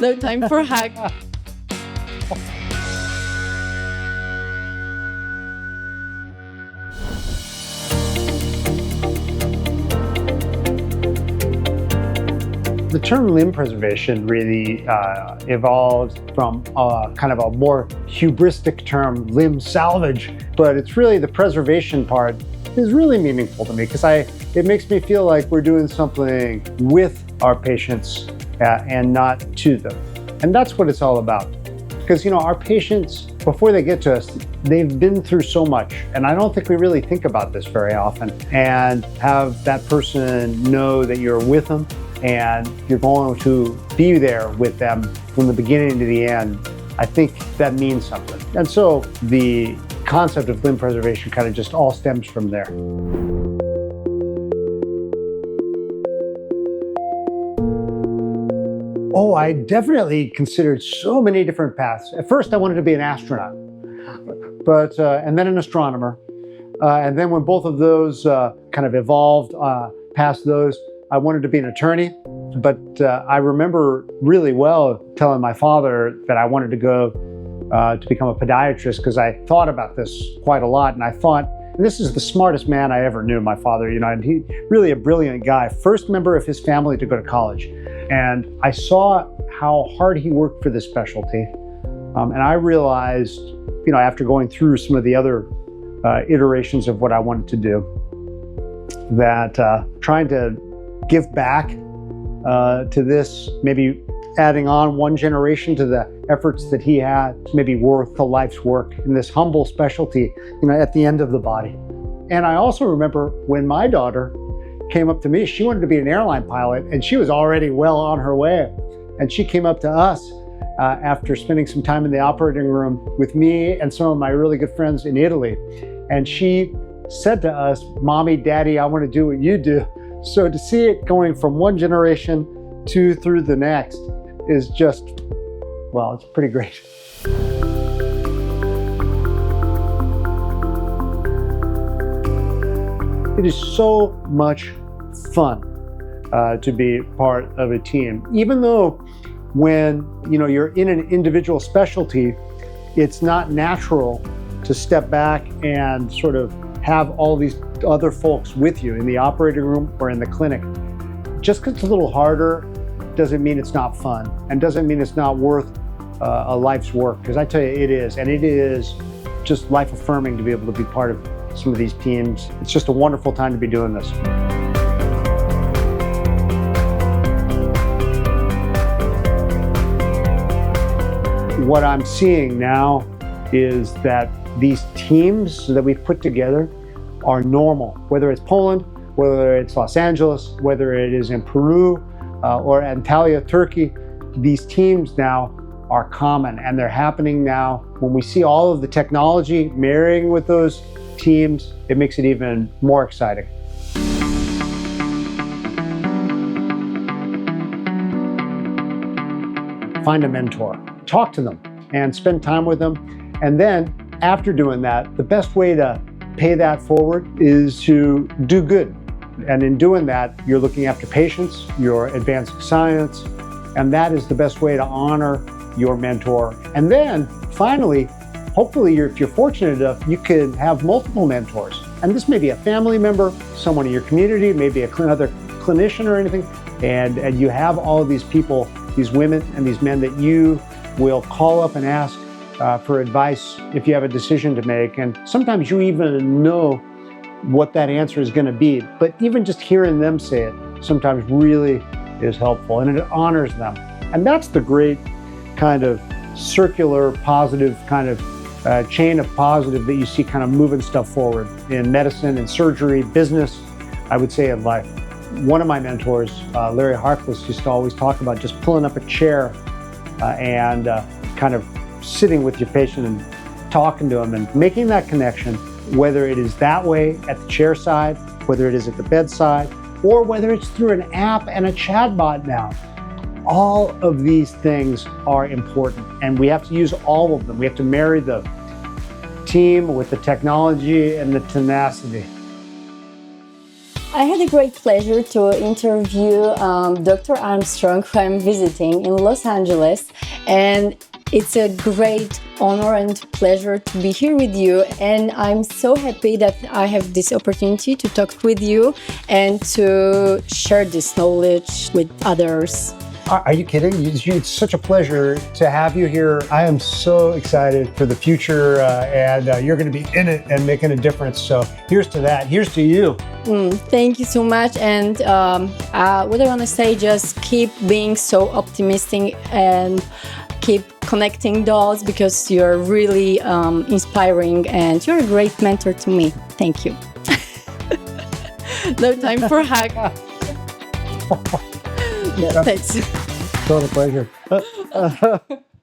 No time for hug. The term limb preservation really evolved from kind of a more hubristic term, limb salvage, but it's really the preservation part is really meaningful to me because it makes me feel like we're doing something with our patients and not to them. And that's what it's all about. Because, you know, our patients, before they get to us, they've been through so much. And I don't think we really think about this very often. And have that person know that you're with them and you're going to be there with them from the beginning to the end, I think that means something. And so the concept of limb preservation kind of just all stems from there. Oh, I definitely considered so many different paths. At first, I wanted to be an astronaut, but and then an astronomer. And then when both of those kind of evolved past those, I wanted to be an attorney. But I remember really well telling my father that I wanted to go to become a podiatrist because I thought about this quite a lot. And I thought, and this is the smartest man I ever knew, my father, you know, and he really a brilliant guy, first member of his family to go to college. And I saw how hard he worked for this specialty. And I realized, you know, after going through some of the other iterations of what I wanted to do, that trying to give back to this, maybe adding on one generation to the efforts that he had, maybe worth a life's work in this humble specialty, you know, at the end of the body. And I also remember when my daughter came up to me, she wanted to be an airline pilot and she was already well on her way. And she came up to us after spending some time in the operating room with me and some of my really good friends in Italy. And she said to us, "Mommy, Daddy, I want to do what you do." So to see it going from one generation to through the next is just, well, it's pretty great. It is so much fun to be part of a team, even though when you're in an individual specialty, it's not natural to step back and sort of have all these other folks with you in the operating room or in the clinic. Just because it's a little harder doesn't mean it's not fun and doesn't mean it's not worth a life's work, because I tell you it is, and it is just life affirming to be able to be part of some of these teams. It's just a wonderful time to be doing this. What I'm seeing now is that these teams that we've put together are normal, whether it's Poland, whether it's Los Angeles, whether it is in Peru or Antalya, Turkey. These teams now are common, and they're happening now. When we see all of the technology marrying with those teams, it makes it even more exciting. Find a mentor, talk to them, and spend time with them. And then after doing that, the best way to pay that forward is to do good. And in doing that, you're looking after patients, you're advancing science, and that is the best way to honor your mentor. And then finally, hopefully, if you're fortunate enough, you can have multiple mentors. And this may be a family member, someone in your community, maybe another clinician or anything. And you have all of these people, these women and these men that you will call up and ask for advice if you have a decision to make. And sometimes you even know what that answer is going to be. But even just hearing them say it sometimes really is helpful, and it honors them. And that's the great kind of circular, positive kind of chain of positive that you see kind of moving stuff forward in medicine and surgery, business, I would say in life. One of my mentors, Larry Harkless, used to always talk about just pulling up a chair and kind of sitting with your patient and talking to them and making that connection, whether it is that way at the chair side, whether it is at the bedside, or whether it's through an app and a chatbot now. All of these things are important, and we have to use all of them. We have to marry the team with the technology and the tenacity. I had a great pleasure to interview Dr. Armstrong, who I'm visiting in Los Angeles, and it's a great honor and pleasure to be here with you, and I'm so happy that I have this opportunity to talk with you and to share this knowledge with others. Are you kidding? It's such a pleasure to have you here. I am so excited for the future, and you're going to be in it and making a difference. So here's to that. Here's to you. Thank you so much. And what I want to say, just keep being so optimistic and keep connecting dots, because you're really inspiring and you're a great mentor to me. Thank you. No time for hug. Thanks. Total pleasure.